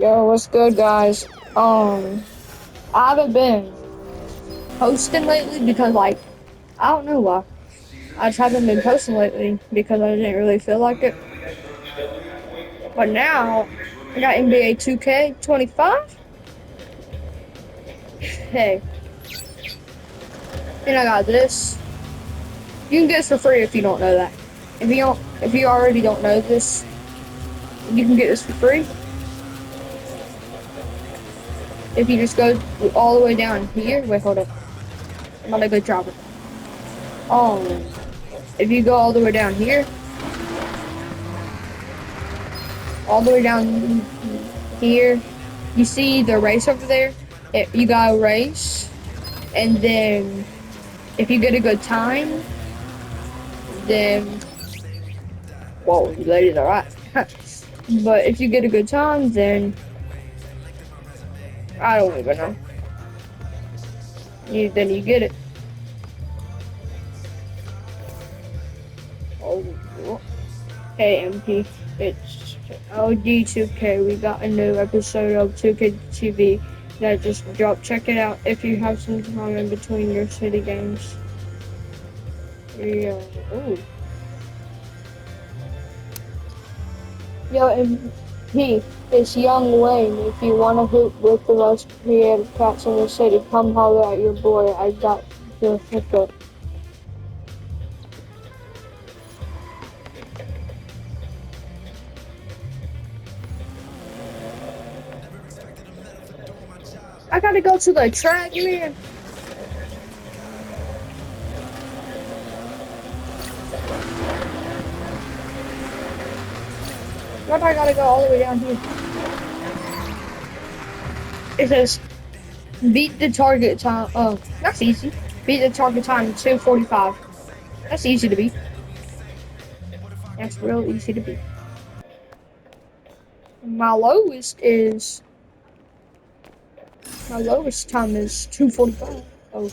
Yo, what's good, guys? I haven't been posting lately because, I don't know why. I just haven't been posting lately because I didn't really feel like it. But now, I got NBA 2K25. Hey, and I got this. You can get this for free if you don't know that. If you already don't know this, you can get this for free. If you just go all the way down here. Wait, hold up. I'm gonna go drop it. Um, if you go all the way down here, all the way down here, you see the race over there? You gotta race, and then if you get a good time, then, whoa, you ladies are right. But if you get a good time, then, I don't even know. Then you get it. Oh, hey, MP, it's OG2K. We got a new episode of 2K TV that just dropped. Check it out if you have some time in between your city games. Yeah. Ooh. Yo, MP, it's Young Wayne. If you want to hoop with the most creative cats in the city, come holler at your boy. I got the hookup. I gotta go to the track, man. What I gotta go all the way down here? It says beat the target time. Oh, that's easy. Beat the target time 2:45. That's easy to beat. That's real easy to beat. My lowest is my lowest time is 2:45. Oh,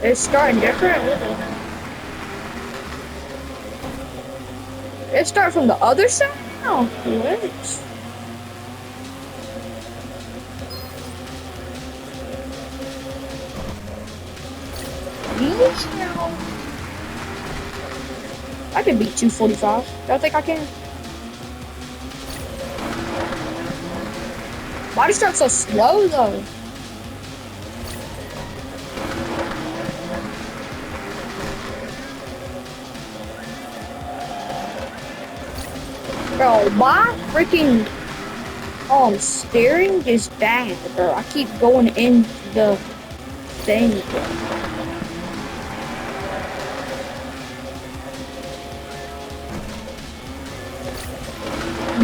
it's starting different. It start from the other side now. What? I can beat 2:45. Do I think I can? Why do you start so slow though? Bro, my freaking steering is bad, bro. I keep going in the thing.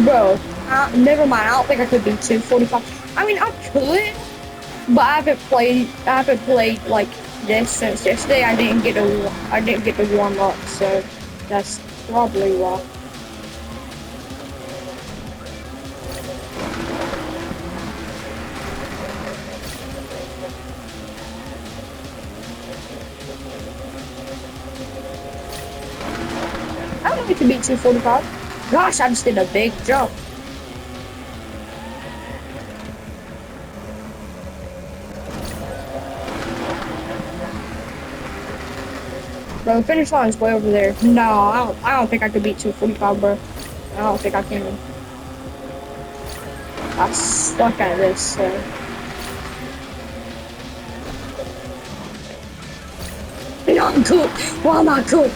Bro, never mind. I don't think I could beat 2:45. I mean, I could, but I haven't played like this since yesterday. I didn't get to warm up, so that's probably why. I don't think I could beat 2:45. Gosh, I just did a big jump. Bro, the finish line is way over there. No, I don't think I could beat 2:45, bro. I don't think I can. I suck at this, so. Not good. Why am I good?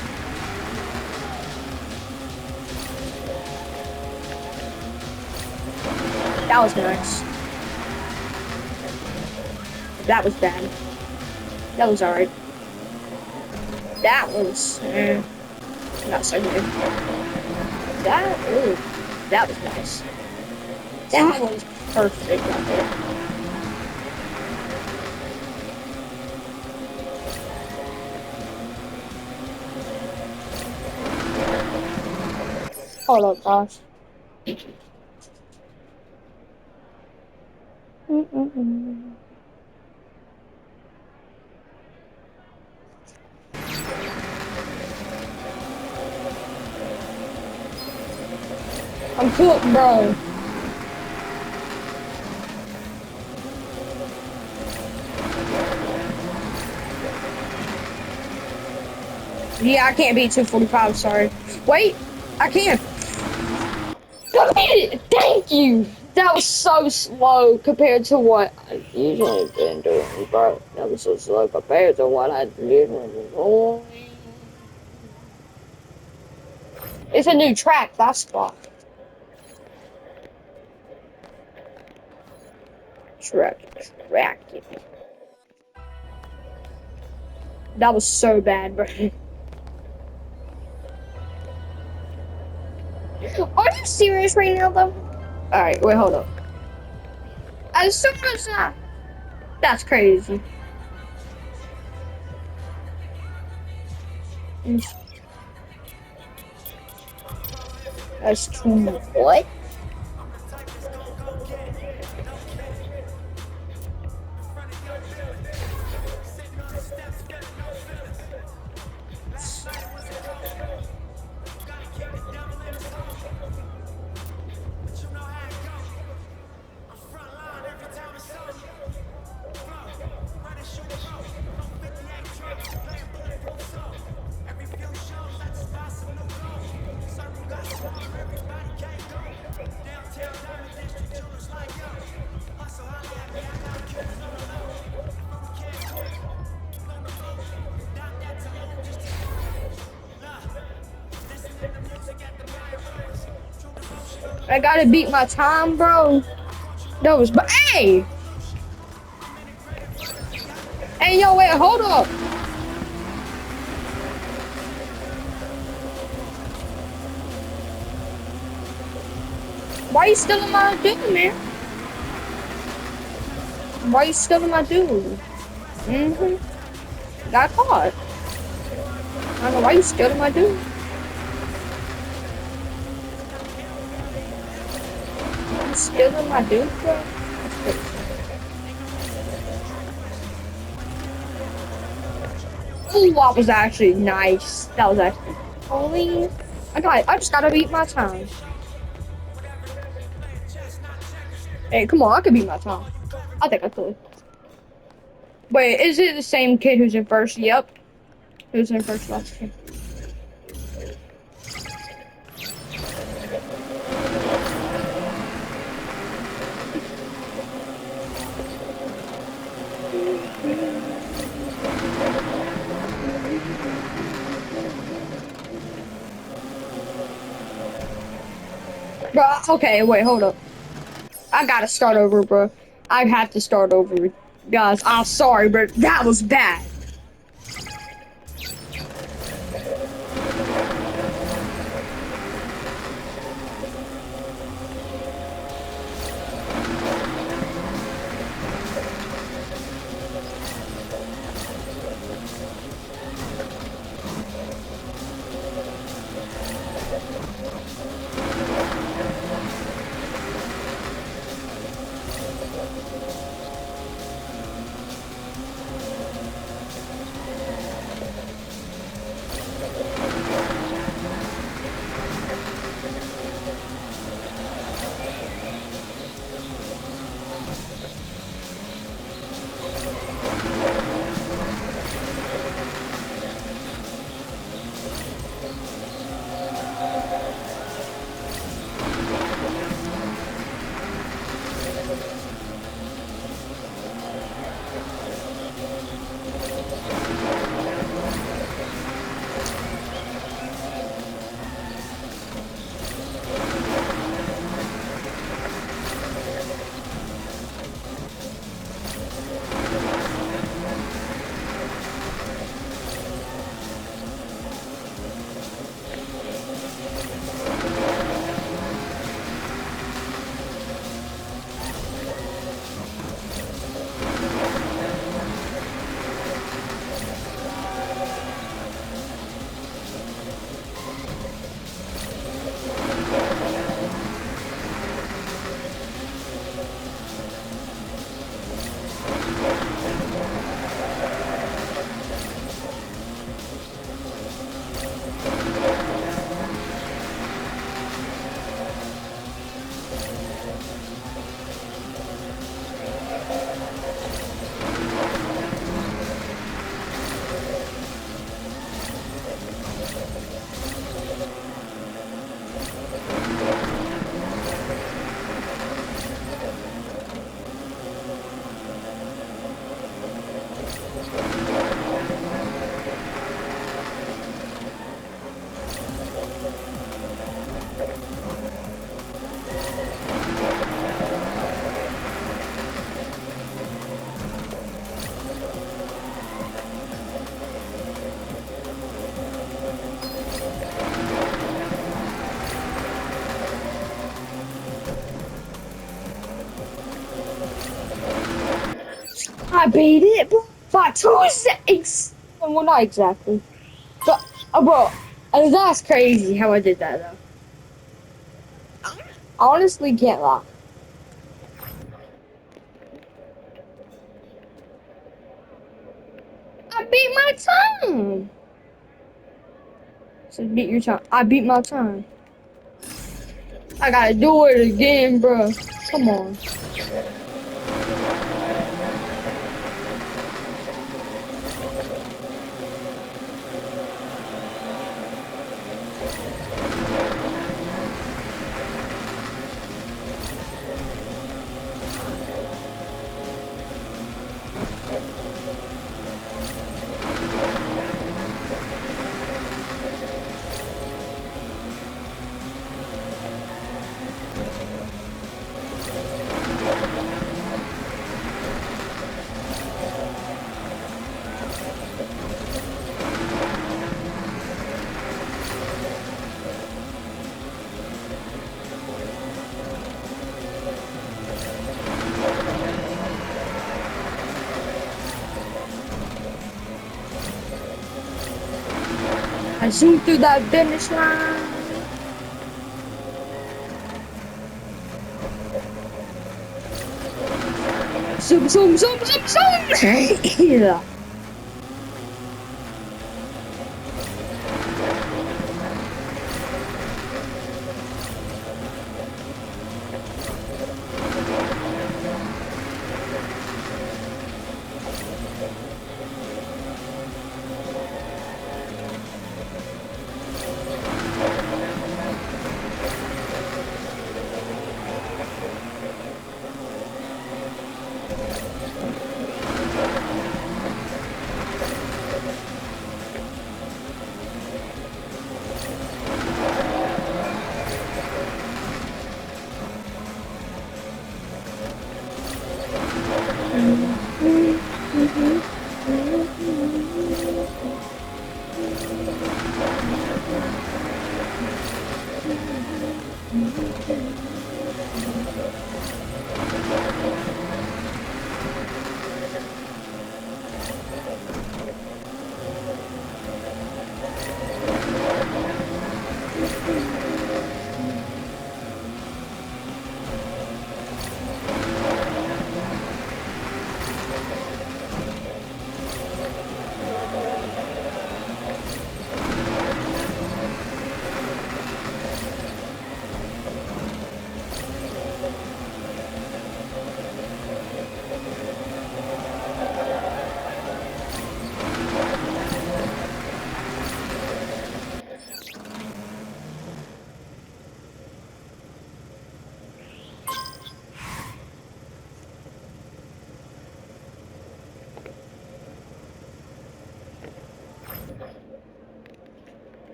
That was nice. That was bad. That was alright. That was not so good. That was nice. That was perfect right there. Hold up, gosh. I'm cooked, bro. Yeah, I can't beat 245, sorry. Wait, I can. I beat it! Thank you! That was so slow compared to what I usually been doing, bro. That was so slow compared to what I usually been doing. It's a new track, that's why. Track it. That was so bad, bro. Are you serious right now, though? Alright, wait, hold up. As soon as that's crazy. That's too much. What? I gotta beat my time, bro. That was, but hey! Hey, yo, wait, hold up. Why you still in my dude, man? Why you still in my dude? Got caught. I don't know why you still in my dude. You still in my dude, bro? Ooh, that was actually nice. That was actually holy. I just gotta beat my time. Hey, come on, I could beat my time. I think I could. Wait, is it the same kid who's in first? Yep. Who's in first last year? Bro, okay, wait, hold up. I gotta start over, bro. I have to start over. Guys, I'm sorry, but that was bad. I beat it by 2 seconds. Well, not exactly. But, bro, that's crazy how I did that, though. I honestly can't lie. I beat my time. So beat your time. I beat my time. I gotta do it again, bro. Come on. I zoomed through that finish line. Zoom, zoom, zoom, zoom, zoom. Yeah.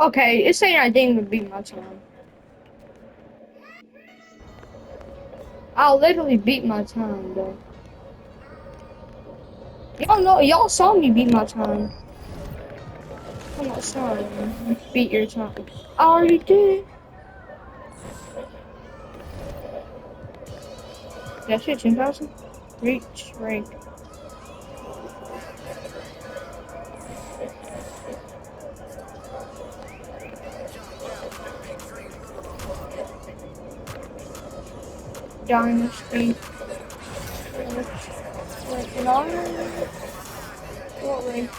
Okay, it's saying I didn't beat my time. I'll literally beat my time, though. Y'all know, y'all saw me beat my time. I'm not sorry. Beat your time. I already did. That's it, 10,000. Reach rank. Dynasty. Working on it. rank.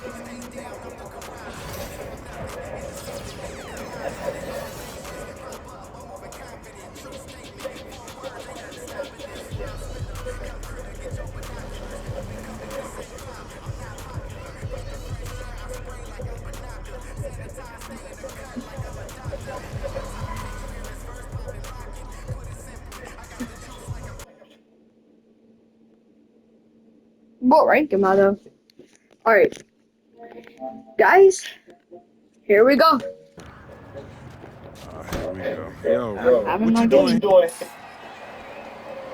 What rank am I though? Alright, guys, here we go. Here we go. Yo, Having what my you game. doing?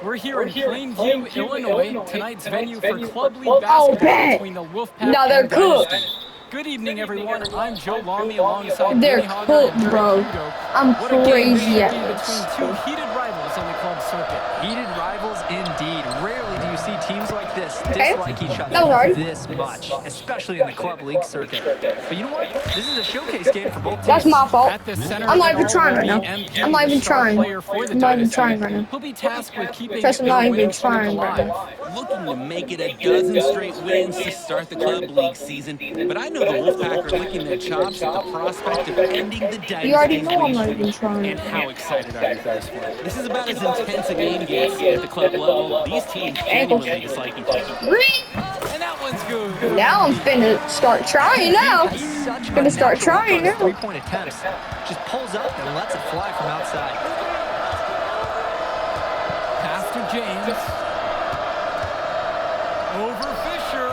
We're here in Plainview, Illinois. Tonight's venue for Club League Oh, basketball bet. between the Wolfpack No, they're and cooked. Dynasty. Good evening, everyone. I'm Joe Lamy alongside They're Danny Hogger cooked, and Drake bro. Hugo. I'm What a game this crazy should at be this. between two heated rivals on the club circuit. Heated rivals indeed. Rarely do you see teams like this Okay. dislike each That was other hard. this much, especially in the club league circuit. But you know what? This is a showcase game for both teams. That's my fault. At the center I'm of not it even all trying will right now. be MP, I'm not even the star trying. player for the I'm not even Dynasty. trying right now. He'll be tasked with keeping Trust me, their I'm not even winning streak trying right alive. now. Looking to make it a dozen straight wins to start the club league season. But I know the Wolfpack are licking their chops at the prospect of ending the Dynasty's You already know I'm winning not streak. even trying. And how excited are you for this one? This is about as intense a game gets at the club level. These teams genuinely dislike each other. Green. And that one's good. Now I'm finna start trying now. He's such Gonna a start natural trying on his now. three-point attempts. Just pulls up and lets it fly from outside. Pass to James. Over Fisher.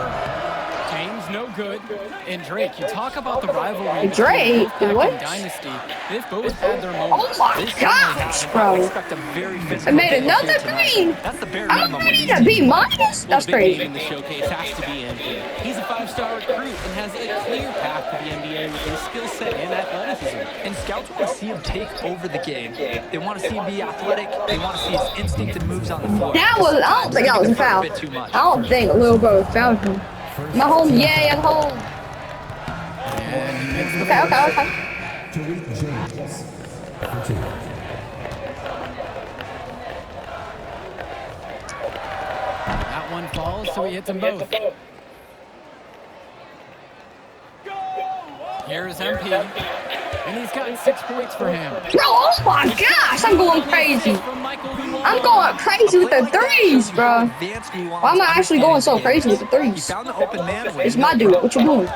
James no good. And Drake, you talk about the rivalry Drake? between Wolfpack What? and Dynasty. They've both had their moments. Oh my This gosh, I bro. expect a very I physical made game another here tonight. green. That's the bare I'm minimum. when already these a B teams- minus. Well, That's the big game crazy. in the showcase has to be MP. He's a five-star recruit and has a clear path to the NBA with his skill set and athleticism. And scouts want to see him take over the game. They want to see him be athletic. They want to see his instinctive moves on the floor. That was. I don't think that was a foul. bit too much. I don't think Lil Bro fouled him. I'm at home. Yay, I'm home. Okay. Tariq James for two. That one falls, so he hits them both. Here's MP. And he's got 6 points for him. Bro, oh my gosh, I'm going crazy. I'm going crazy with the threes, bro. Why am I actually going so crazy with the He threes? found the open man. It's my dude. What you doing?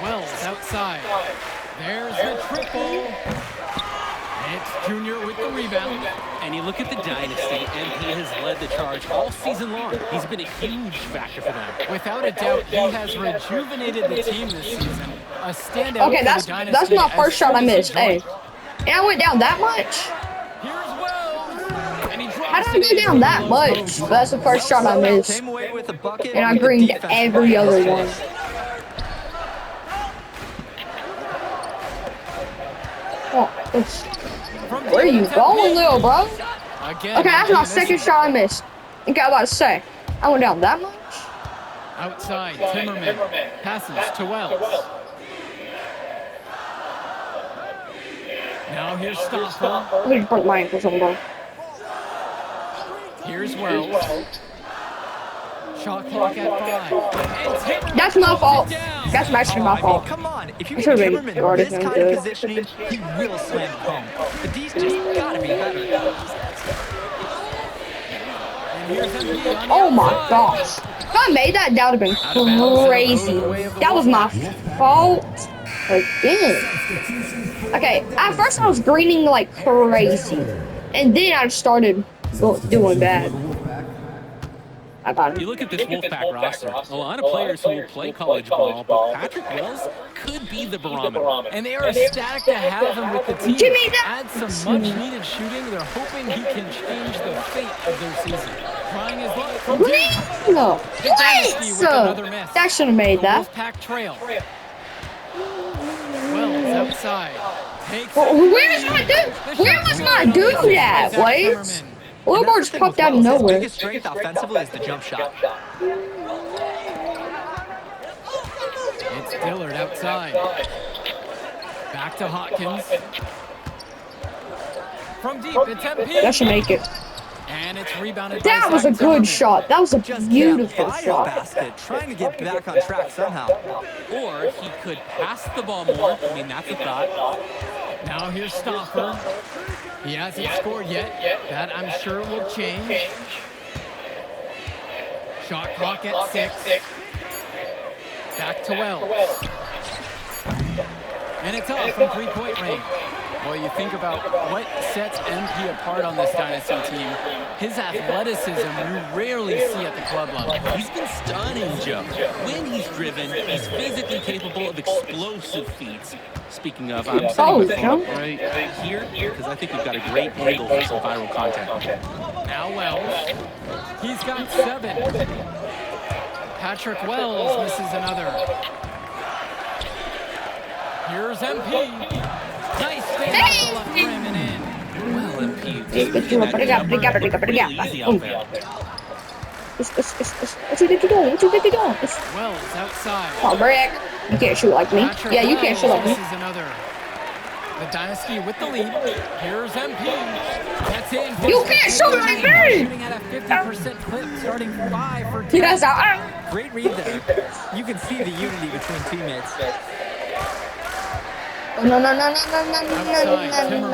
Wells outside. There's the triple. It's Junior with the rebound. And you look at the Dynasty, MP has led the charge all season long. He's been a huge factor for them. Without a doubt, he has rejuvenated the team this season. A standout Okay, for that's the Dynasty that's my as first shot I soon as he missed. Hey, joined. and I went down that much. Here's Wells. And he drops How did I it go down in that low much? post. But that's the first shot I missed, Came away with a bucket and I with the greened defense every right other in his one. face. Oh, oops. From Where are you deep going, to little bro? Again, Okay, that's my MP second missing. shot I missed. Okay, I'm about to say, I went down that much. Outside, Timmerman passes to Wells. Now here's Stopper. I'm gonna break my ankle something, bro. Here's Wells. Shot clock at 5. And Timmerman That's my pulls it fault. down. That's actually my I mean, fault. come on. If you I give should've Timmerman guarded this him kind good. of positioning, he will slam it home. But these just gotta be better. And here's MP on the Oh my outside. gosh. If I made that, that would have been crazy. That was my fault again. Okay, at first I was greening like crazy. And then I started doing bad. I got You it. look at this Wolfpack roster, a lot of players who will play college ball, but Patrick Wells could be the barometer. And they are ecstatic to have him with the team. Give me that. Add some much-needed shooting. They're hoping he can change the fate of their season. Trying his luck from deep. Green! No. The Dynasty with another Yes! miss. That should have made The that. Wolfpack trail. Wells outside. Takes Where's my dude? Where was my dude at? Wait. Little Bar just popped out of His nowhere. biggest strength offensively is the jump shot. It's Dillard outside. Back to Hopkins. From deep, it's MP. That should make it. And it's rebounded by That was a Zach good Zimmerman. shot. That was a Just beautiful can't buy a shot. basket, trying to get back on track somehow. Or he could pass the ball more. I mean, that's a thought. Now here's Stoffer. He hasn't scored yet. That I'm sure will change. Shot clock at 6. Back to Wells. And it's off from three-point range. Boy, you think about what sets MP apart on this Dynasty team. His athleticism you rarely see at the club level. He's been stunning, Joe. When he's driven, he's physically capable of explosive feats. Speaking of, I'm setting my phone up right here because I think we've got a great angle for some viral content. Now Wells. He's got 7. Patrick Wells misses another. Here's MP. Nice stand off the left rim and in. Well, MP, taking that jumper, really easy out there. What you think you're doing? What you think you're doing? Wells outside. Oh, Brick. You can't shoot like me. Patrick Yeah, you can't shoot like me. Wells misses another. The Dynasty with the lead. Here's MP. That's in. You can't shoot like me! Shooting at a 50% clip, starting 5 for 10. Yes, I Great read there. You can see the unity between teammates. No, no, no, no, no, no, no, no, no,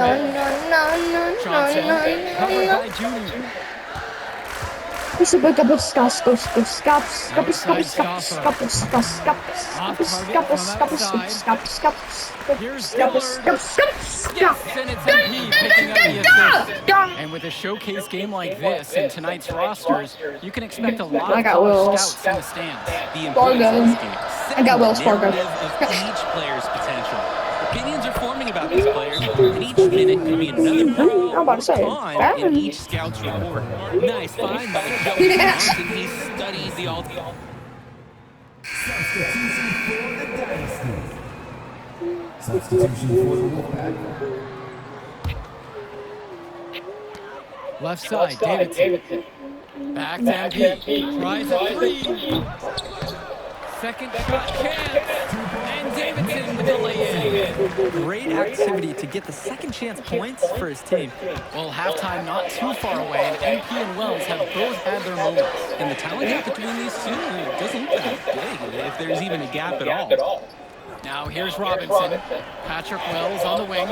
no, Johnson, no, covered no, by Junior. It's a big up scuffs, scuffs, Here's Dillard. Yes, and it's MP picking up the assist. And with a showcase game like this in tonight's rosters, you can expect a lot I of got college Wills. scouts in the stands. The importance of this game. I got Wells Fargo. Narrative of each player's potential. Opinions are forming about these players, and each minute could be another pro I'm about to say, con in each scout's report. Nice find by Joe Johnson. He studied the all. Substitution for the Dynasty. Substitution for the Wolfpack. Left side, Davidson. Back to MP. Tries a 3. Second shot chance. And Davidson with the lay-in. Great activity to get the second chance points for his team. Well, halftime not too far away, and MP and Wells have both had their moments. And the talent gap between these two doesn't look that big, if there's even a gap at all. Now here's Robinson. Patrick Wells on the wing.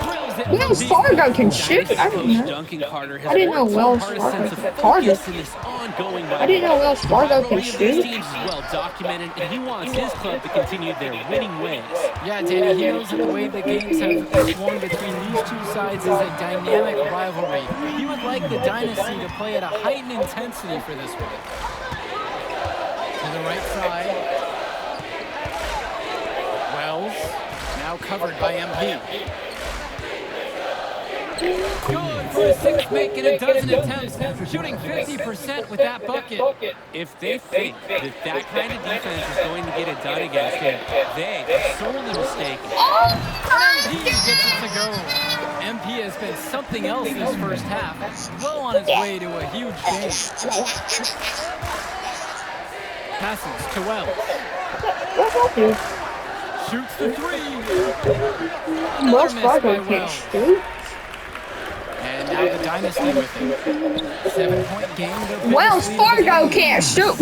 Drills it from Wells deep. Fargo can shoot. I Coach didn't know. Duncan Carter has I didn't know worked so Wells hard a Fargo sense of could focus target. in this ongoing I didn't know Wells Fargo can rivalry of these shoot. teams is well documented, and he wants his club to continue their winning ways. Yeah, Danny, he knows that the way the games have swung between these two sides is a dynamic rivalry. He would like the Dynasty to play at a heightened intensity for this one. To the right side. Wells, now covered by MP. Going for a 6, making a dozen attempts, shooting 50% with that bucket. If they think that kind of defense is going to get it done against him, they are sorely mistaken. MP gets it to go. MP has been something else this first half, well on his way to a huge game. Passes to Wells. Shoots the 3. Wells miss Fargo by can't Wells. shoot. And now the Dynasty with it. 7-point game. their biggest Wells lead of the Fargo game. can't shoot. On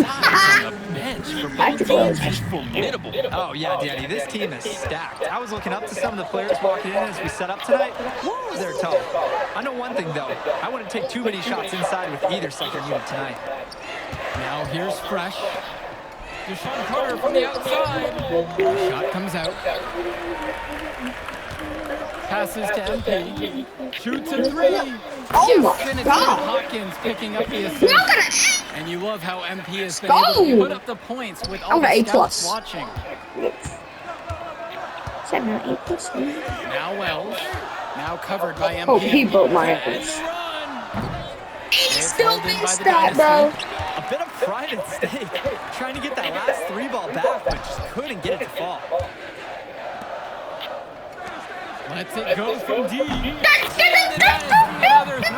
the bench for both Patrick teams Wells. is formidable. Oh, yeah, Danny, this team is stacked. I was looking up to some of the players walking in as we set up tonight. Woo, they're tough. I know one thing, though. I wouldn't take too many shots inside with either second unit tonight. Now here's Fresh. Deshaun Carter from the outside. Shot comes out. Passes to MP. Shoots a 3. Oh And my it's Nate God. Hawkins picking up the Look assist. at it. And you love how MP has been Go. able to put up the points with all I'm the an A+. scouts watching. 7 or 8+. Now Wells. Now covered by MP. Oh, he broke my And ankles. the run. He It's still held in by missed the that, Dynasty. bro. A bit of pride at stake. Trying to get that last 3 ball back, but just couldn't get it to fall. Lets it go from deep. And the Dynasty another 3.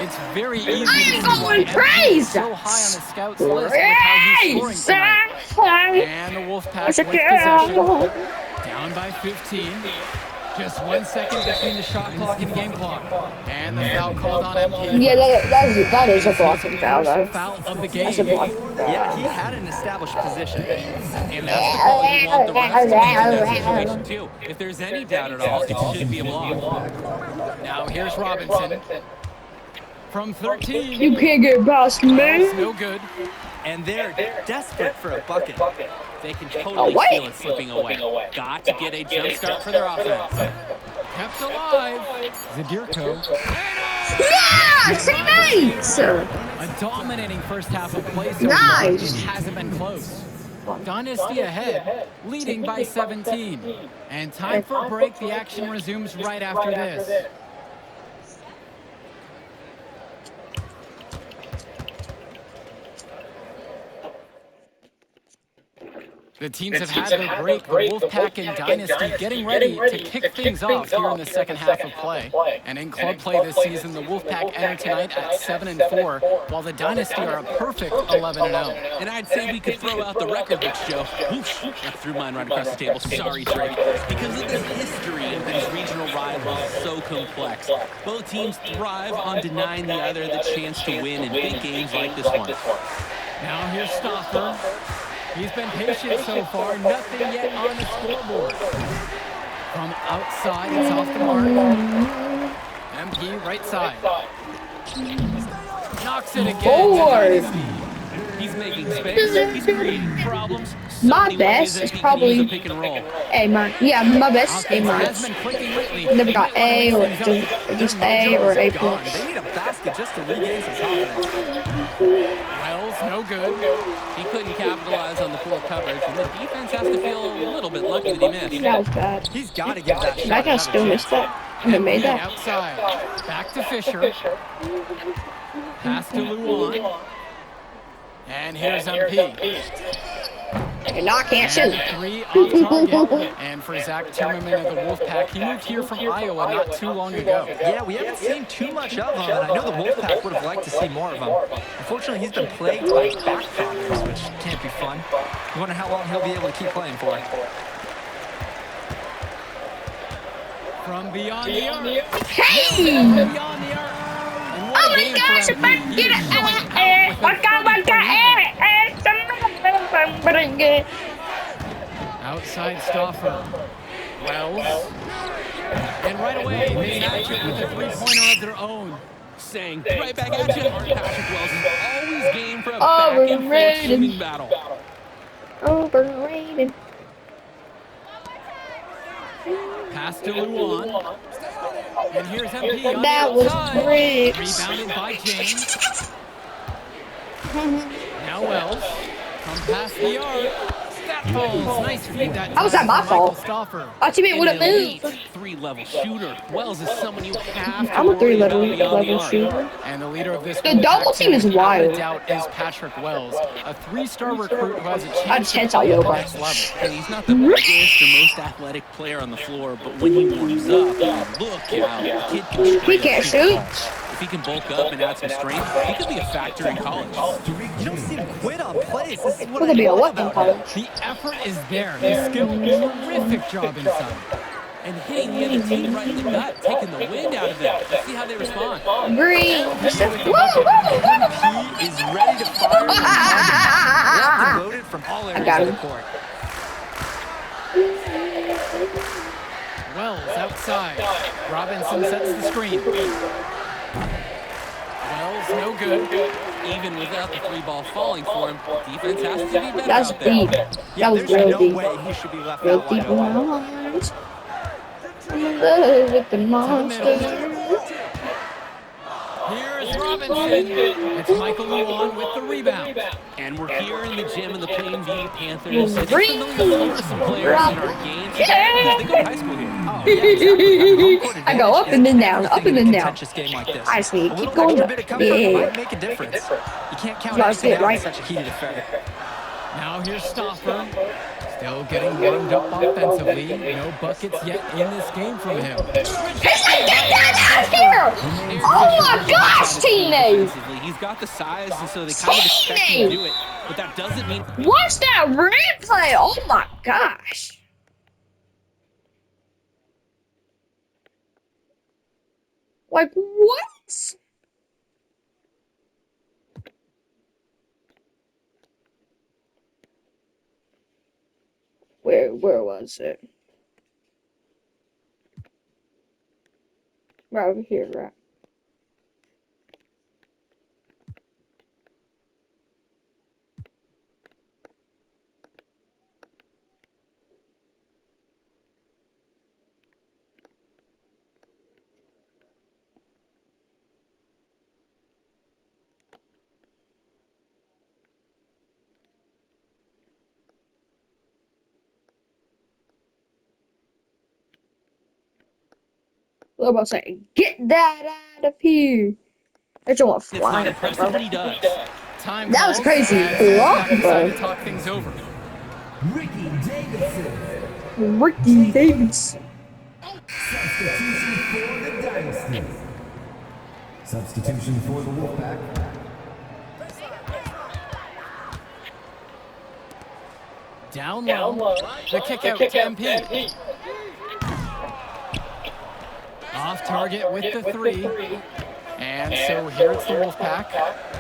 It's very easy to see I'm why going MP is crazy. so high on the scouts list with how he's scoring tonight. And the Wolfpack with possession. Down by 15. Just 1 second between the shot clock and game clock. And the foul called on MP. Yeah, that is a blocking foul, though. Foul of the game. That's a blocking foul. Yeah, he had an established position. And that's the call you want the refs to make in that situation, too. If there's any doubt at all, it should be a block. Now here's Robinson. From 13. You can't get past It's me. no good. And they're desperate for a bucket. They can totally wait. feel it slipping away. Got to get a jump start for their offense. Kept alive. Zadirko. Yeah, teammates. A dominating first half of play so far. Nice. It hasn't been close. Dynasty ahead, leading by 17. And time for a break. The action resumes right after this. The teams have had their break, the Wolfpack and Dynasty getting ready to kick things off here in the second half of play. And in club play this season, the Wolfpack enter tonight at 7-4, while the Dynasty are a perfect 11-0. And I'd say we could throw out the record books, Joe. Oof, I threw mine right across the table. Sorry, Drake. Because of the history of these regional rivals so complex. Both teams thrive on denying the other the chance to win in big games like this one. Now here's Stoffer. He's been patient so far, nothing yet on the scoreboard. From outside, it's off the mark. MP right side. Knocks it again. Forward. He's making space. He's creating problems. My So many best ways that is he can probably use a pick and roll. A minus. Yeah, my best is A Offense has minus. been clicking lately. Never got A or just A or A plus. They need a basket just to regain some confidence. Wells, no good. He couldn't capitalize on the poor coverage, and the defense has to feel a little bit lucky that he missed. That was bad. He's got to give that shot That guy another still chance. missed that. And they made MP that. outside. Back to Fisher. Pass to Luan. And here's MP. And I can't shoot. Three off target. And for Zach Timmerman of the Wolfpack, he moved here from Iowa not too long ago. Yeah, we haven't seen too much of him, and I know the Wolfpack would have liked to see more of him. Unfortunately, he's been plagued by back problems, which can't be fun. You wonder how long he'll be able to keep playing for. From beyond the arc. Hey! Beyond the arc. And what Oh a my game for gosh, MP. get it! He's showing out with a 30-point lead. Outside Stoffer. Wells. And right away, they match it with a three-pointer of their own. Saying right back at you. Patrick Wells is always game for a back and forth Overrated. shooting battle. Overrated. Pass to Luan. And here's MP on That the was outside. great. Rebounded by James. Now Wells. From past the arc. That falls. Nice feed that How was that time my from Michael fault? Stoffer. Our teammate would have An elite moved. three-level shooter. Wells is someone you have to I'm a worry about three-level beyond the level arc. shooter. And the leader of this The double Wolfpack team is without a wild. doubt is Patrick Wells, a three-star recruit who has a I'd chance to chance play out at the Yoba. next level. And he's not the biggest or most athletic player on the floor, but when he warms up, look out. The kid can He straight up can't shoot the shoot. ball. If he can bulk up and add some strength, he could be a factor in college. You don't see him quit on plays. This is what We're gonna be a love what in about him. college? The effort is there. The skill, terrific job inside. And hitting the other team right in the gut, taking the wind out of them. Let's see how they respond. Green. He is ready to fire. Locked and loaded from all got areas of the him. court. Wells outside. Robinson sets the screen. Wells, no good. Even without the free ball falling for him, defense has to be better That's out there. deep. Yeah, That was there's real no deep. way he should be left Real out deep wide in my open. heart. I'm in love with the monster. Here's Robinson. It's Michael Luan with the rebound. And we're here in the gym of the Plainview Panthers. It's Green. familiar with some players in our games. Yeah. They go to high school here. Oh, yeah, exactly. I go up and then down, up and then down. Contentious game like this. I just need to A keep little going extra up. bit of comfort Yeah. might make a difference. You can't count Gotta see anything it, out right? in such a heated affair. Now here's Stoffer. Still getting warmed up offensively. No buckets yet in this game from him. Get that out here! Oh my gosh, teammate! Defensively, he's got the size, and so they kind of expect him to do it. But that doesn't mean Watch that replay! Oh my gosh! Like, what? Where was it? Right over here, right? What about saying, get that out of here? It's all It's not flying, impressive, bro. but he does. Time That was calls crazy. as Wolfpack Block, decide to bro. talk things over. Ricky Davidson. Ricky Davidson. Substitution for the Dynasty. Substitution for the Wolfpack. Down low. The kick out to MP. Off target with the 3. And so here it's the Wolfpack.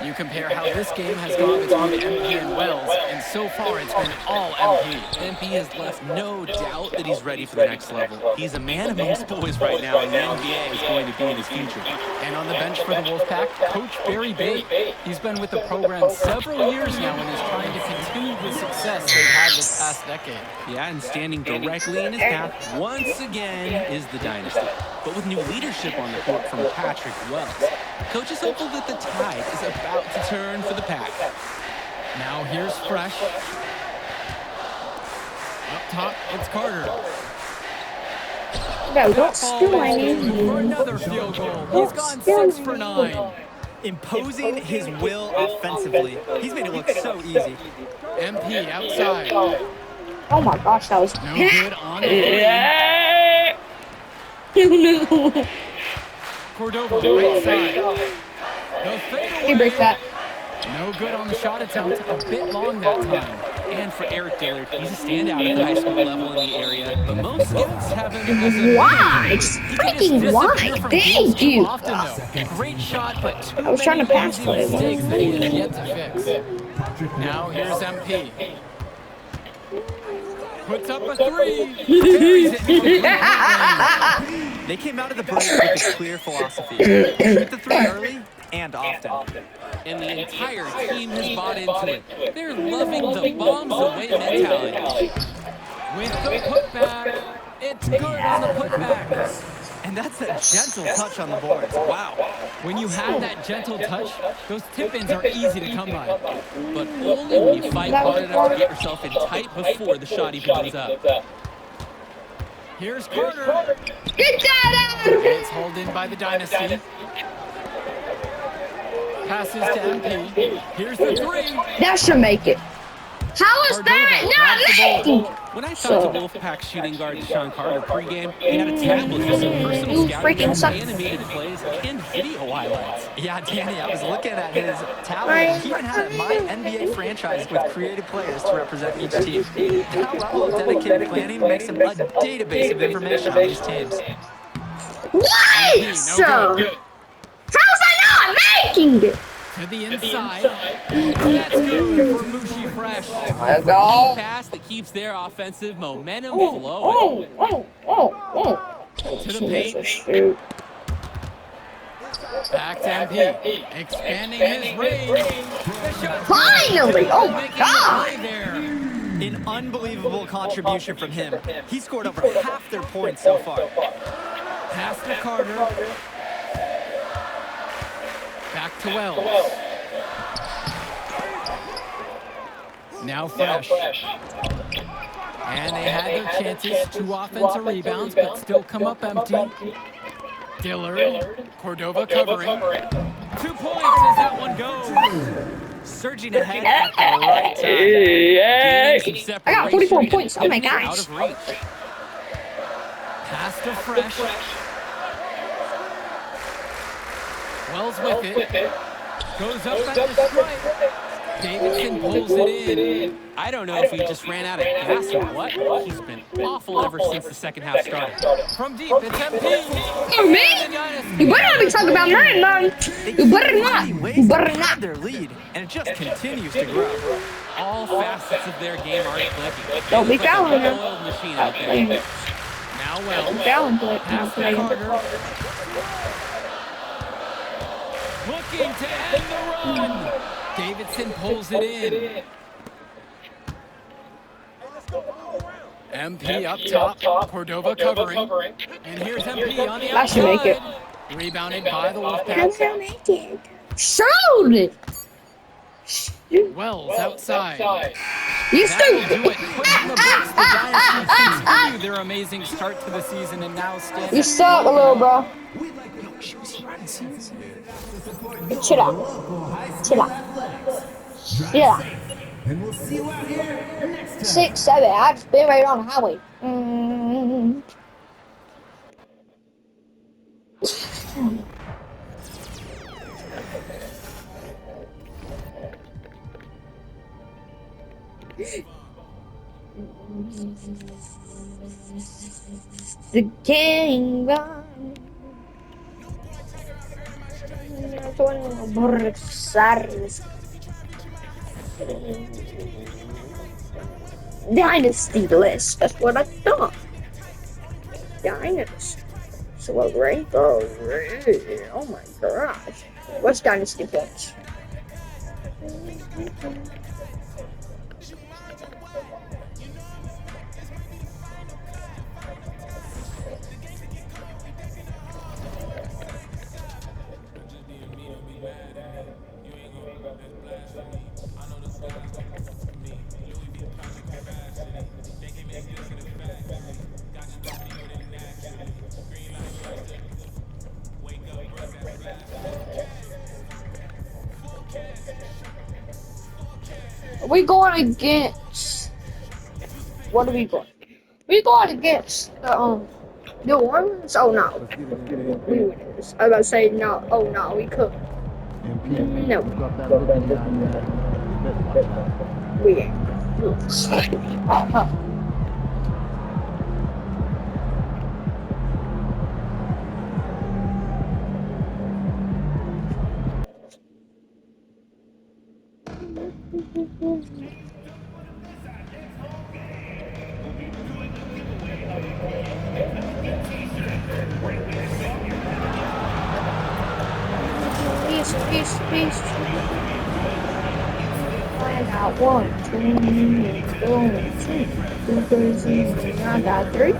You compare how this game has gone between MP and Wells, and so far it's been all MP. MP has left no doubt that he's ready for the next level. He's a man amongst boys right now, and the NBA is going to be in his future. And on the bench for the Wolfpack, Coach Barry Bate. He's been with the program several years now and is trying to continue the success they've had this past decade. Yeah, and standing directly in his path once again is the Dynasty. But with new leadership on the court from Patrick Wells, Coach is hopeful that the tide is about to turn for the Pack. Now here's Fresh. Up top, it's Carter. No, don't steal my For name. another field goal. He's gone 6 for 9. Imposing his will offensively. He's made it look so easy. MP outside. Oh my gosh, that was No good on the 3. no. Cordova right side. The Can you break fadeaway. that? No good on the shot attempt. A bit long that time. And for Eric Dillard, he's a standout at the high school level in the area, but most scouts have him as a Why? He can just Freaking why? disappear from Thank games too you. often, though. Great shot, but too I was trying to many pass easy for it. mistakes that he has yet to fix. Now here's MP. Puts up a 3. Buries it into the net. They came out of the break with a clear philosophy. Shoot the 3 early and often. And the entire team has bought into it. They're loving the bombs away mentality. With the putback. It's good on the putback. And that's a gentle touch on the boards. Wow. When you have that gentle touch, those tip-ins are easy to come by. But only when you fight hard enough to get yourself in tight before the shot even goes up. Here's Carter. Get that out of here! It's hauled in by the Dynasty. Passes to MP. Here's the 3. That should make it. How is that not making? When I talked to Wolfpack shooting guard Deshaun Carter pregame, he had a tablet with some personal You freaking scouting, suck. animated plays, and video highlights. Yeah, Danny, I was looking at his tablet. He even had a My NBA franchise with creative players to represent each team. That level of dedicated planning makes him a database of information on these teams. What? So, how's I not making it? To the inside. That's good for Mushi Fresh. My God. Pass that keeps their offensive momentum Oh, flowing. To the paint. Shoot. Back to MP. Expanding his range. The shot. Finally! Oh my Making the God! play there. An unbelievable contribution from him. He scored over half their points so far. Pass to Carter. Back to Wells. Now Fresh. And they had their chances. 2 offensive rebounds, but still come up empty. Dillard. Cordova covering. 2 points as that one goes. Surging ahead at the right time. Gaining some I got 44 separation points. Oh my and out gosh. of reach. Pass to Fresh. Wells with it. Goes up at the stripe. Davidson pulls it in. I don't know if he just ran out of gas or what. He's been awful ever since the second half started. From deep, it's MP. Oh, me? You better not be talking about mine, man. You better not. You better not. Their lead, and it just continues to grow. All facets of their game are clicking. Don't be They look like a fouling him. well-oiled machine out there. Now Wells. Down, but Pass to Carter. Looking to end the run. Davidson pulls it in. MP up top. Cordova covering. And here's MP on the I should make it. outside. Rebounded by the Wolfpack. Showed it. Wells outside. You That will stupid. do it. Put in the books. The Dynasty continue their amazing start to the season and now stand You at suck, little bro. Chill out. Chill out. Chill out. And we'll see you out here next time. 6, 7. I just been right on the highway. The gang run. Dynasty list. That's what I thought. Dynasty. Celebrate the oh my gosh. What's dynasty points? Are we going against? What are we going? We going against New Orleans? Oh no, we win this. I was about to say no. Oh no, we could. No, we ain't. Peace. I got 1, 2, 3. I got 3.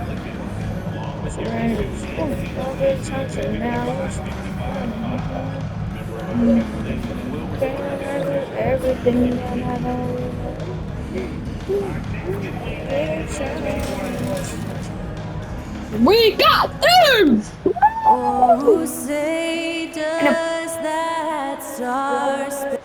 Everything that I know. We got things! Who say does that star span?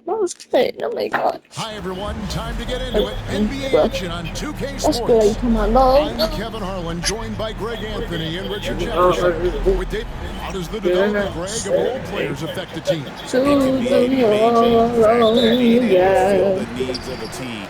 That was good. Oh my god. Hi everyone, time to get into it. NBA action on 2K That's good. Sports. Come on, love. I'm Kevin Harlan, joined by Greg Anthony and Richard Jefferson. With Dave, how does the development, Greg, of old players affect the team? To tomorrow, yeah. The needs of a team.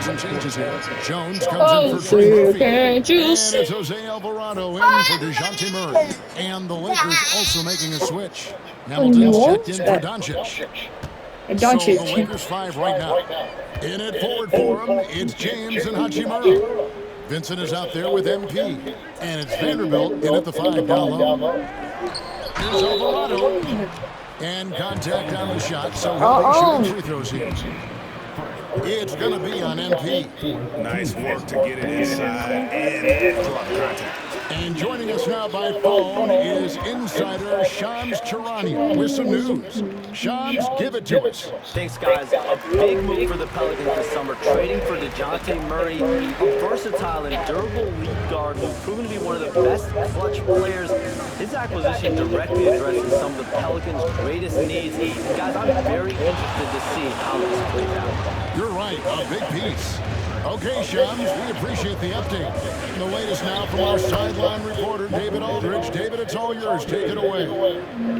Some changes here. Jones comes Oh, in for Trey Murphy. can't you And see? it's Jose Alvarado in for DeJounte Murray. And the Lakers also making a switch. Hamilton's checked in for Doncic. And So don't you? the Lakers 5 right now. In it forward for him, it's James and Hachimura. Vincent is out there with MP. And it's Vanderbilt in at the 5 down low. Here's Alvarado. And contact on the shot, so he'll be shooting free throws here. It's going to be on MP. Nice work to get it inside and drop contact. And joining us now by phone is insider Shams Charania with some news. Shams, give it to us. Thanks, guys. A big move for the Pelicans this summer, trading for DeJounte Murray, a versatile and durable lead guard who's proven to be one of the best clutch players. His acquisition directly addresses some of the Pelicans' greatest needs. Guys, I'm very interested to see how this plays out. You're right, a big piece. Okay, Shams, we appreciate the update. And the latest now from our sideline reporter, David Aldridge. David, it's all yours. Take it away.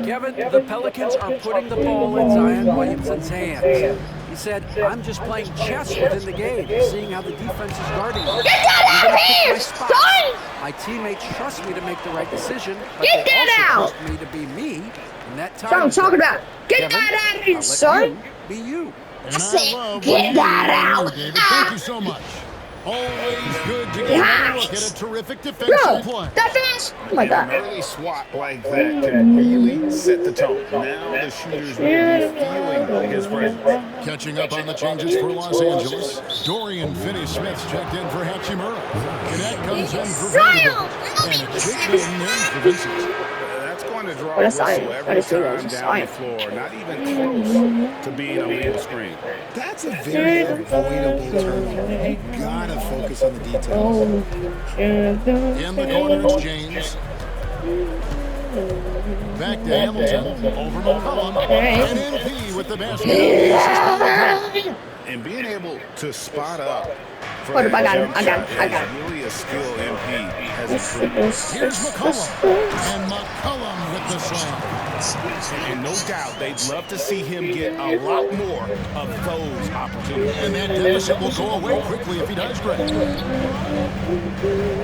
Kevin, the Pelicans are putting the ball in Zion Williamson's hands. He said, I'm just playing chess within the game, seeing how the defense is guarding me. Get that out of here, son! My teammates trust me to make the right decision, but Get they that also out! trust me to be me. And that time That's what I'm talking about. Get Kevin, that out of I'll here, let son! you be you. And I said, love get when you that do out. you, David. Thank you so much. Always good to get a look at a terrific defensive play. That fast? Oh my god. An early swat like that can really set the tone. Now the shooters will be feeling his presence. Catching up on the changes for Los Angeles, Dorian Finney-Smith checked in for Hachimura. Cadet comes in for Vanderbilt. And a big win there for Vincent. That's going to draw What a a whistle sign. every time down the floor. Not even close to being a legal screen. That's a very avoidable turnover. You gotta focus on the details. In the corner, it's James. Back to Hamilton. Over McCollum. And MP with the basket. And being able to spot up for What that I got him, jump I got him, shot I got is him. really a skill MP has improved. Here's McCollum. And McCollum with the slam. And no doubt they'd love to see him get a lot more of those opportunities. And that deficit will go away quickly if he does great.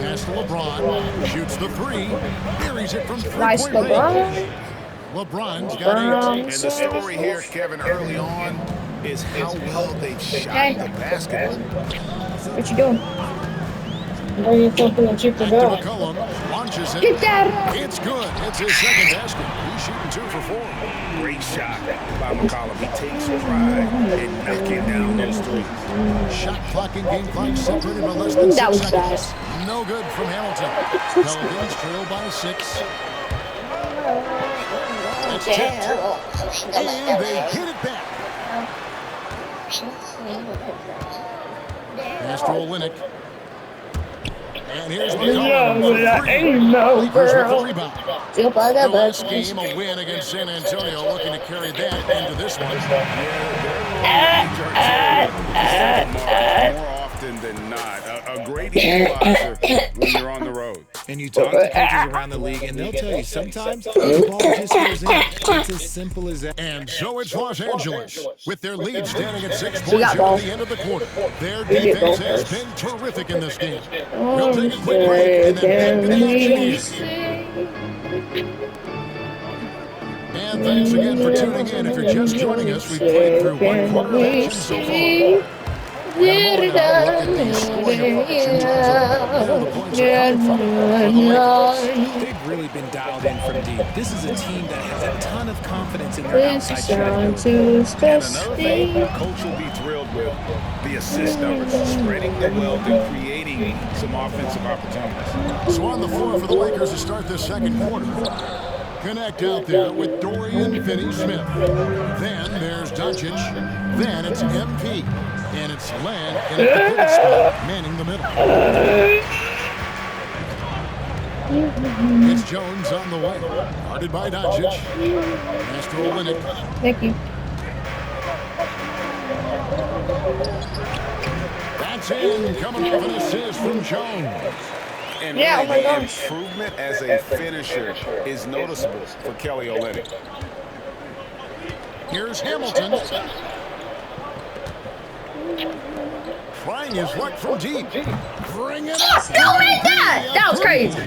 Pass to LeBron. Shoots the three. Buries it from Nice, three-point LeBron. range. LeBron's got 8. And the story here, Kevin, early on, is how well they've shot Hey. the basketball. What you doing? Back to McCollum. Launches it. Get that out. It's good. It's his second basket. He's shooting 2 for 4. Great shot by McCollum. He takes pride in knocking down those threes. Shot clock and game clock separated by less than 6 That was seconds. fast. No good from Hamilton. Pelicans trail by 6. It's tipped. And they hit it back. Pass to Olynyk. And here's McCollum for 3. Lakers with the rebound. The last game, a win against San Antonio, looking to carry that into this one. More often than not, a great equalizer when you're on the road. And you talk to coaches around the league, and they'll tell you sometimes the ball just goes in. It's as simple as that. And so it's Los Angeles, with their lead standing at 6 We points got here ball. at the end of the quarter. Their We get defense ball has first. been terrific in this game. We'll take a quick break and then back to the action here. And thanks again for tuning in. If you're just joining us, we've played through one quarter of action so far. And more now, look at the scoring options. Where the points are coming from for the Lakers. They've really been dialed in from deep. This is a team that has a ton of confidence in their outside strategy. And another thing the coach will be thrilled with, the assist numbers, spreading the wealth and creating some offensive opportunities. So on the floor for the Lakers to start this second quarter. Connect out there with Dorian Finney-Smith. Then there's Doncic. Then it's MP. And it's Len in at the third spot, manning the middle. It's Jones on the way. Guarded by Doncic. Pass to Olynyk. Thank you. That's in. Coming off an assist from Jones. And Yeah, really, oh my the gosh. improvement as a finisher is noticeable for Kelly Olynyk. Here's Hamilton. Trying his luck from deep. Bring it up. Who made that? That was crazy.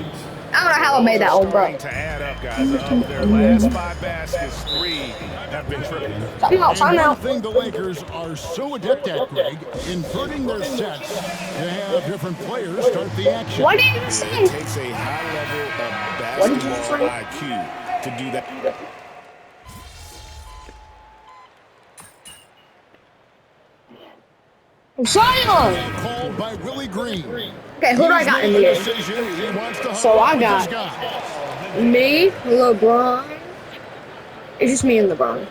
I don't know how I made that one, bro. To add up, guys, of their last 5 baskets, 3 have been triple. Time out, time And one out. thing the Lakers are so adept at, Greg, inverting their sets to have different players start the action. What did you say? It takes a high level of What did you basketball say? IQ to do that. Zion! Called by Willie Green. Okay, who do I got in He's made a here? decision. He wants to So I hunt got- with his guys. Me, LeBron. It's just me and LeBron.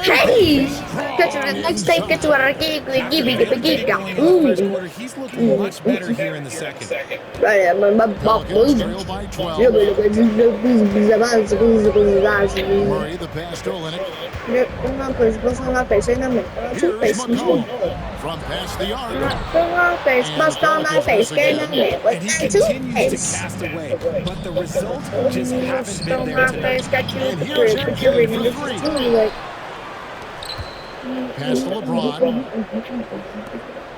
Hey! Catch you the next time. Catch you on a gig. Give me the First quarter, he's looked much better here in the second. Right, my Pelicans trail by 12. Murray, the pass to Olynyk. Here's McCollum from past the arc. And he continues to cast away, but the results just haven't been there today. And here's MK for three. Pass to LeBron.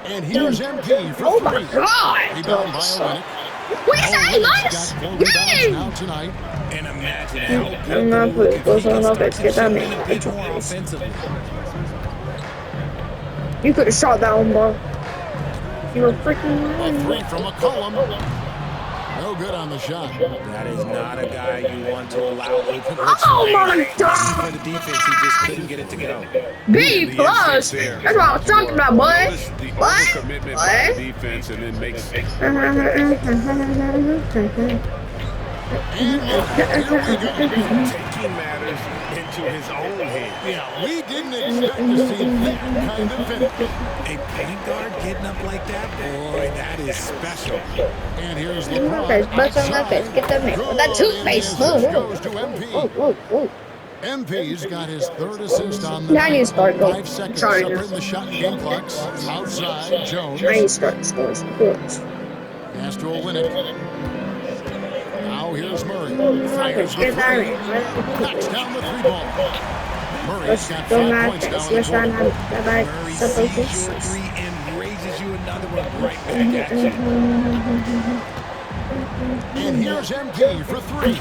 And here's MP for three. Rebound by Olynyk. Olynyk's got 4 rebounds now tonight. And imagine how good the Warriors can be a bit more offensively. You could have shot that one, bro. You were freaking A three from McCollum. No good on the shot. That is not a guy you want to allow open. Oh my God! For the defense, he just couldn't get it to go. B plus. That's what I was talking about, boy. What? Commitment by the defense and then makes taking matters into his own hands. Yeah, we didn't expect to see that kind of finish. A point guard getting up like that, boy, that is special. And here's Face, LeBron. bust on that face. Get that man. That toothpaste. Goes to MP. MP's got his third assist on the Now you start going. 5 seconds Sorry. separating the shot game clocks. Outside, Jones. Now you start scoring some points. Pass to Olynyk. Now here's Murray. Fires the Get that three. man. Knocks down the 3-ball. Murray's got Go 5 now. points now in Yes, the I quarter. know. Bye-bye. Murray Stop sees focus. your three and raises you another one right back at you. And here's MP for 3.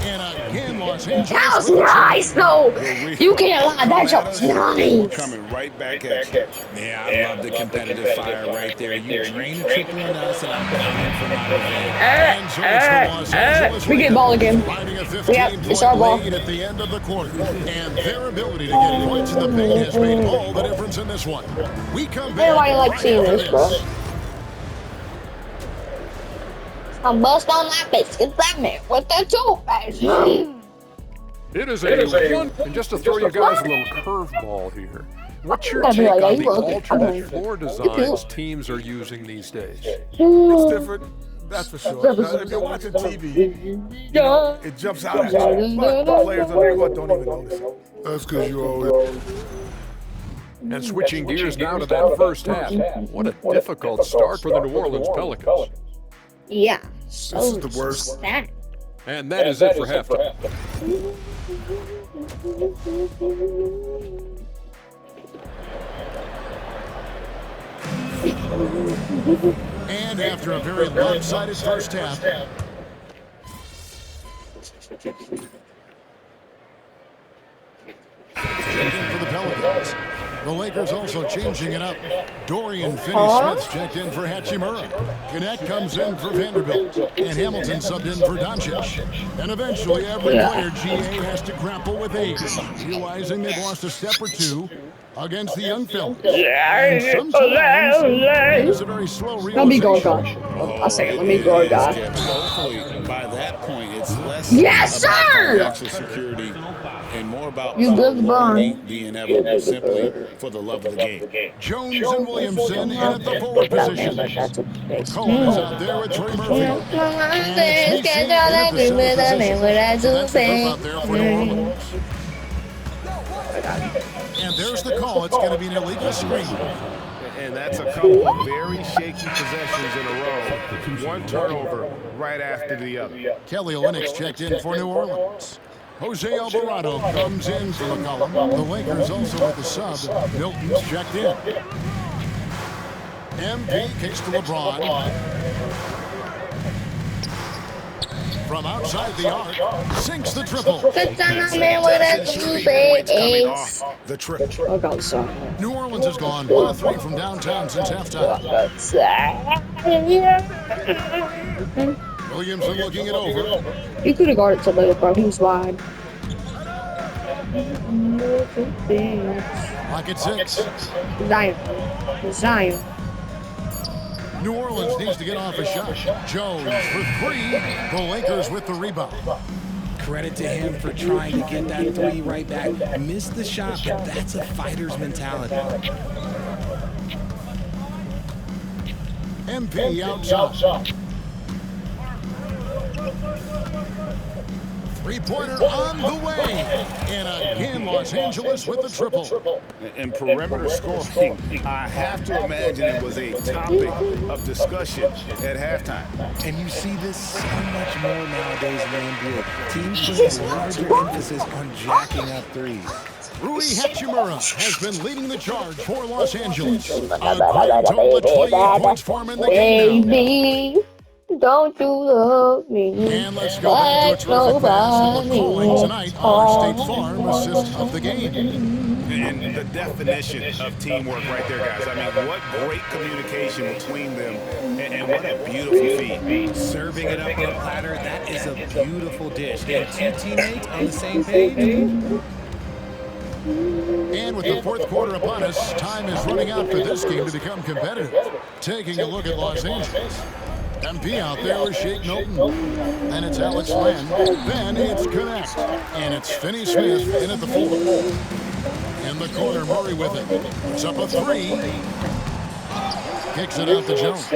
And again, Los Angeles. That was nice, though. You can't lie. That shot was nice. Coming right back at you. Yeah, I love the competitive fire right there. You drain a triple on us, and I'm coming for my revenge. And so it's the Los Angeles We get ball again. riding a Yeah, it's our 15-point ball. lead at the end of the quarter. And their ability to get points in the paint has made all the difference in this one. We come back. That's why I like right seeing after this, bro. I'm bust on that face. Get that man with the toothpaste. It is a one, and just to throw you guys a little curveball here. What's your I'll be take like, on hey, the look, alternate I'm floor designs teams are using these days? It's different, that's for sure. If you're watching TV, you know, it jumps out at you. But the players on the court don't even notice it. That's because you always. And switching gears now to that first half, what a difficult start for the New Orleans Pelicans. Yeah. This is the worst. Sad. And that is it for halftime. And after a very lopsided first half, checking for the Pelicans. The Lakers also changing it up. Dorian Finney-Smith checked in for Hachimura. Gannett comes in for Vanderbilt. And Hamilton subbed in for Doncic. And eventually every player GA has to grapple with age, realizing they've lost a step or two against the young fellas. And sometimes it's a very slow realization. Let me go, gosh. I'll say it. Let me go, gosh. Hopefully, by that point, it's less Yes, about sir! financial security and more about You good, Bron. the inevitable, simply for the love of the game. Jones and Williamson in at the forward position. Cohen is out there with Trey Murphy. And it's Casey in at the center position. That's out there for New Orleans. And there's the call. It's going to be an illegal screen. And that's a couple of very shaky possessions in a row. One turnover right after the other. Kelly Olynyk's checked in for New Orleans. Jose Alvarado comes in for McCollum. The Lakers also with the sub. Milton's checked in. MP kicks to LeBron. From outside the arc, sinks the triple. The triple. Oh, God, sorry. New Orleans has gone 1 of 3 from downtown since halftime. Williamson looking it over. He could have guarded somebody, bro. He was wide. Lock at 6. Zion. New Orleans needs to get off a shot. Jones for 3. The Lakers with the rebound. Credit to him for trying to get that 3 right back. Missed the shot, but that's a fighter's mentality. MP outside. Three-pointer on the way. And again, Los Angeles with the triple. And perimeter scoring, I have to imagine it was a topic of discussion at halftime. And you see this so much more nowadays in the NBA. Teams putting a larger emphasis on jacking up threes. Rui Hachimura has been leading the charge for Los Angeles. A grand total of 28 points for him in the game now. Baby, don't you love me? And let's go back to a terrific pass. And we're calling tonight our State Farm assist of the game. And the definition of teamwork right there, guys. I mean, what great communication between them, and what a beautiful feed. Serving it up on a platter, that is a beautiful dish. And 2 teammates on the same page. And with the fourth quarter upon us, time is running out for this game to become competitive. Taking a look at Los Angeles. MP out there with Shake Milton. Then it's Alex Len. Then it's Connect. And it's Finney Smith in at the 4. In the corner, Murray with it. It's up a 3. Kicks it out to Jones.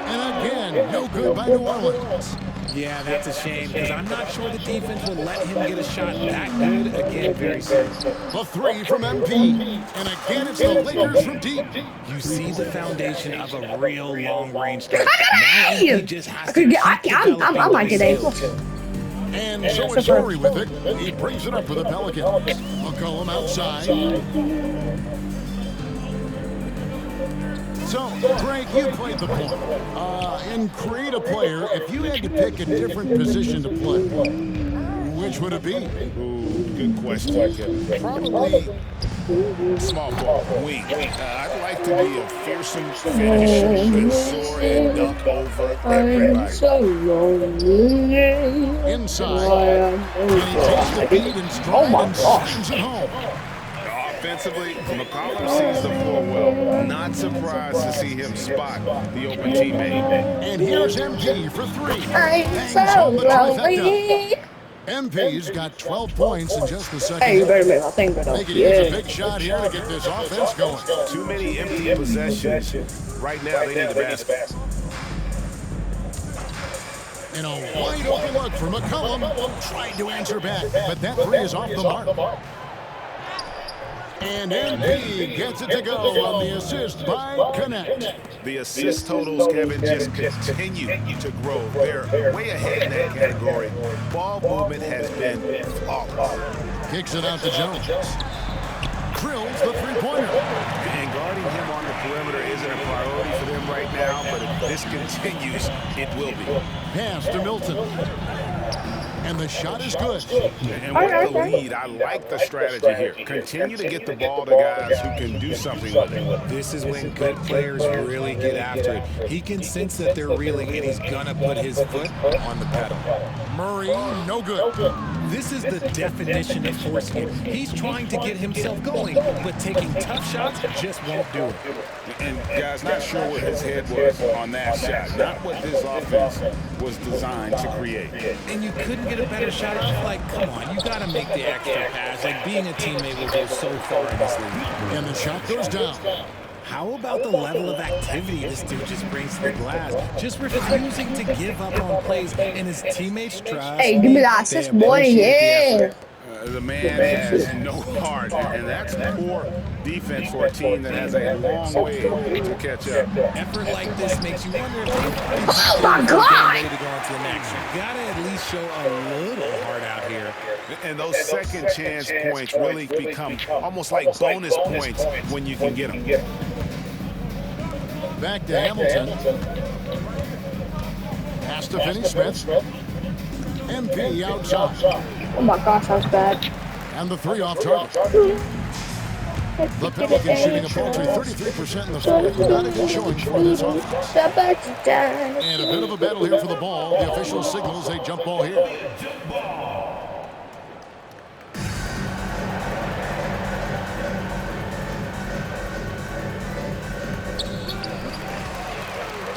And again, no good by New Orleans. Yeah, that's a shame, because I'm not sure the defense will let him get a shot that good again very soon. The 3 from MP. And again, it's the Lakers from deep. You see the foundation of a real long-range threat. Hey! I might get a. And so it's Murray with it. He brings it up for the Pelicans. McCollum outside. So, Greg, you played the point. In Create a Player, if you had to pick a different position to play, which would it be? Ooh, good question, Kevin. Probably small ball, wing. I'd like to be a fearsome finisher and soar and dunk over everybody. So lonely. Inside. And he takes the beat and stride and slams it home. Offensively, McCollum sees the floor well. Not surprised to see him spot the open teammate. And here's MP for 3. I'm so lonely. MP's got 12 points in just the second. Hey, you better make my thing better. They could use a big shot here to get this offense going. Too many empty possessions. Right now, they need the basket. And a wide open look for McCollum. Tried to answer back, but that 3 is off the mark. And MP gets it to go on the assist by Connect. The assist totals, Kevin, just continue to grow. They're way ahead in that category. Ball movement has been flawless. Kicks it out to Jones. Drills the three-pointer. And guarding him on the perimeter isn't a priority for them right now, but if this continues, it will be. Pass to Milton. And the shot is good. And with the lead, I like the strategy here. Continue to get the ball to guys who can do something with it. This is when good players really get after it. He can sense that they're reeling, and he's going to put his foot on the pedal. Murray, no good. This is the definition of forcing it. He's trying to get himself going, but taking tough shots just won't do it. And guys, not sure what his head was on that shot. Not what this offense was designed to create. And you couldn't get a better shot. It's like, come on, you got to make the extra pass. Like, being a teammate will go so far in this league. And the shot goes down. How about the level of activity this dude just brings to the glass? Just refusing to give up on plays, and his teammates trust. Hey, give me the assist, boy, yeah. The man has no heart, and that's poor defense for a team that has a long way to catch up. Effort like this makes you wonder if oh my God! Ready to go on to the next. You gotta at least show a little heart out here. And those second chance points really become almost like bonus points when you can get them. Back to Hamilton. Pass to Finney Smith. MP outside. Oh my gosh, that was bad. And the 3 off target. The Pelicans shooting a paltry 33% in the fourth. Not a good showing for this offense. And a bit of a battle here for the ball. The official signals a jump ball here.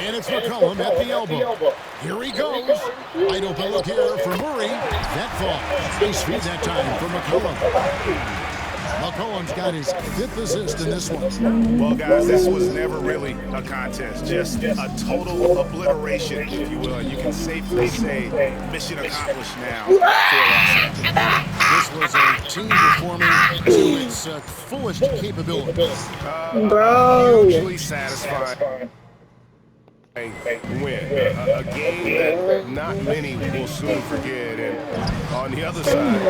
And it's McCollum at the elbow. Here he goes. Wide open look here for Murray. That falls. Nice feed that time for McCollum. McCollum's got his 5th assist in this one. Well, guys, this was never really a contest. Just a total obliteration, if you will. And you can safely say mission accomplished now for us. This was a team performing to its fullest capabilities. Hugely satisfying win. A game that not many will soon forget. And on the other side,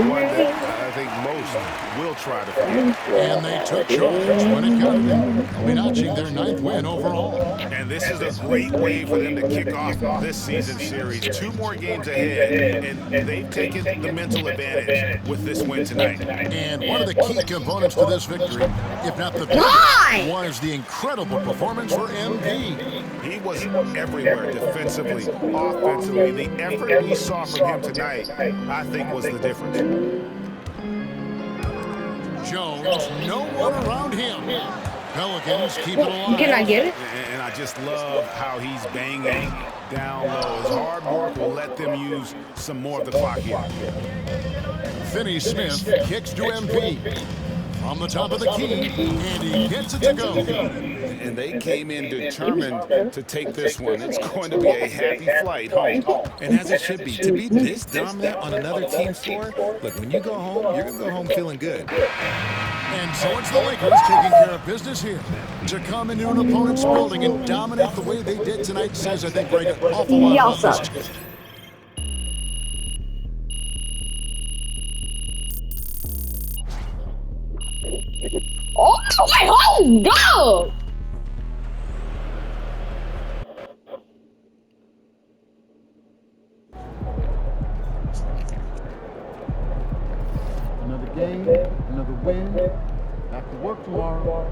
one that I think most will try to forget. And they took charge when it counted. They'll be notching their 9th win overall. And this is a great way for them to kick off this season series. 2 more games ahead, and they've taken the mental advantage with this win tonight. And one of the key components to this victory, if not the biggest, was the incredible performance for MP. He was everywhere defensively, offensively. The effort we saw from him tonight, I think, was the difference. Jones, no one around him. Pelicans keep it alive. Can I get it? And I just love how he's banging down low. His hard work will let them use some more of the clock here. Finney Smith kicks to MP. From the top of the key, and he gets it to go. And they came in determined to take this one. It's going to be a happy flight home. And as it should be. To be this dominant on another team's floor, look, when you go home, you're going to go home feeling good. And so it's the Lakers taking care of business here. To come into an opponent's building and dominate the way they did tonight says, I think, right, an awful lot about this team. Oh, wait, hold go! Another game, another win. Back to work tomorrow.